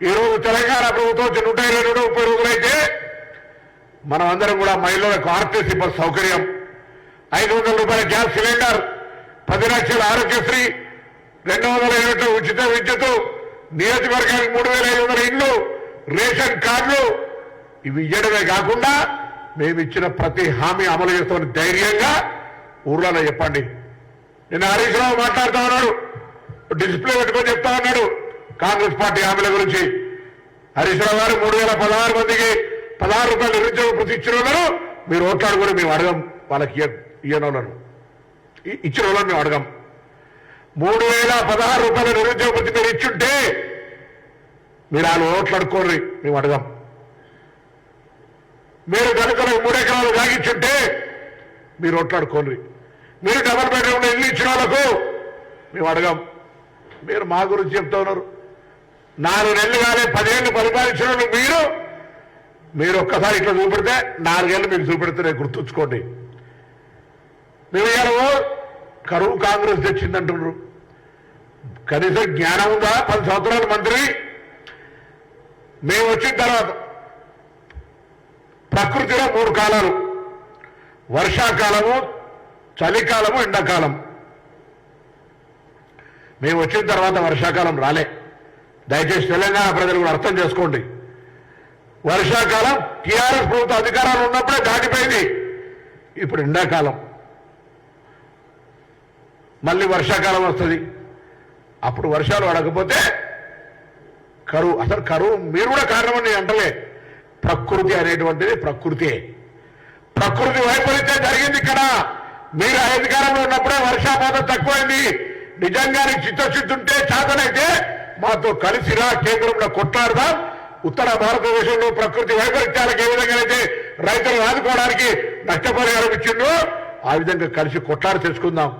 ఈరోజు తెలంగాణ ప్రభుత్వం 122 రోజులైతే మనం అందరం కూడా మహిళలకు ఆర్టీసీ బస్ సౌకర్యం, 500 రూపాయల గ్యాస్ సిలిండర్, 10 లక్షల ఆరోగ్యశ్రీ, 200 యూనిట్ల ఉచిత విద్యుత్, నియోజకవర్గానికి 3500 ఇండ్లు, రేషన్ కార్డులు ఇవి ఇవ్వడమే కాకుండా మేము ఇచ్చిన ప్రతి హామీ అమలు చేస్తామని ధైర్యంగా ఊర్లలో చెప్పండి. నిన్న హరీష్ రావు మాట్లాడుతూ ఉన్నాడు, డిస్ప్లే పెట్టుకొని చెప్తా ఉన్నాడు కాంగ్రెస్ పార్టీ హామీల గురించి. హరీష్ రావు గారు 3016 మందికి 16 రూపాయలు నిరుద్యోగ ప్రతి ఇచ్చిన వాళ్ళను మీరు ఓట్లాడుకొని మేము అడగం, వాళ్ళకి ఇయ్యనోళ్ళను ఇచ్చిన వాళ్ళని మేము అడగం. 3016 రూపాయల నిరుద్యోగ ప్రతి మీరు ఇచ్చుంటే మీరు వాళ్ళు ఓట్లాడుకోండి, మేము అడగం. మీరు గనుకలకు 3 ఎకరాలు సాగించుంటే మీరు ఓట్లాడుకోండి. మీరు డబల్ బెడ్రూమ్ ఇల్లు ఇచ్చిన వాళ్ళకు మేము అడగం. మీరు మా గురించి చెప్తా ఉన్నారు. 4 నెలలు కానీ 10 ఏళ్ళు పరిపాలించిన వాళ్ళు మీరు ఒక్కసారి ఇట్లా చూపెడితే 4 ఏళ్ళు మీకు చూపెడితే గుర్తుంచుకోండి. మేము ఇలా కరువు కాంగ్రెస్ తెచ్చిందంటున్నారు. కనీసం జ్ఞానం ఉందా? 10 సంవత్సరాల మంత్రి మేము వచ్చిన తర్వాత ప్రకృతిలో 3 కాలాలు, వర్షాకాలము, చలికాలము, ఎండాకాలం. మేము వచ్చిన తర్వాత వర్షాకాలం రాలే. దయచేసి తెలంగాణ ప్రజలు కూడా అర్థం చేసుకోండి. వర్షాకాలం టీఆర్ఎస్ ప్రభుత్వ అధికారాలు ఉన్నప్పుడే దాటిపోయింది. ఇప్పుడు ఎండాకాలం, మళ్ళీ వర్షాకాలం వస్తుంది. అప్పుడు వర్షాలు పడకపోతే కరువు. అసలు కరువు మీరు కూడా కారణమని అంటలే. ప్రకృతి అనేటువంటిది ప్రకృతి వైపరీత్యం జరిగింది ఇక్కడ. మీరు అధికారంలో ఉన్నప్పుడే వర్షాపాతం తక్కువైంది. నిజంగా చిత్తశుద్ధి ఉంటే చేతనైతే మాతో కలిసిరా, కేంద్రంలో కొట్లాడదాం. ఉత్తర భారతదేశంలో ప్రకృతి వైపరీత్యాలకు ఏ విధంగా అయితే రైతులను ఆదుకోవడానికి నష్టపరిహారం ఇచ్చిందో ఆ విధంగా కలిసి కొట్లాడి తెచ్చుకుందాం.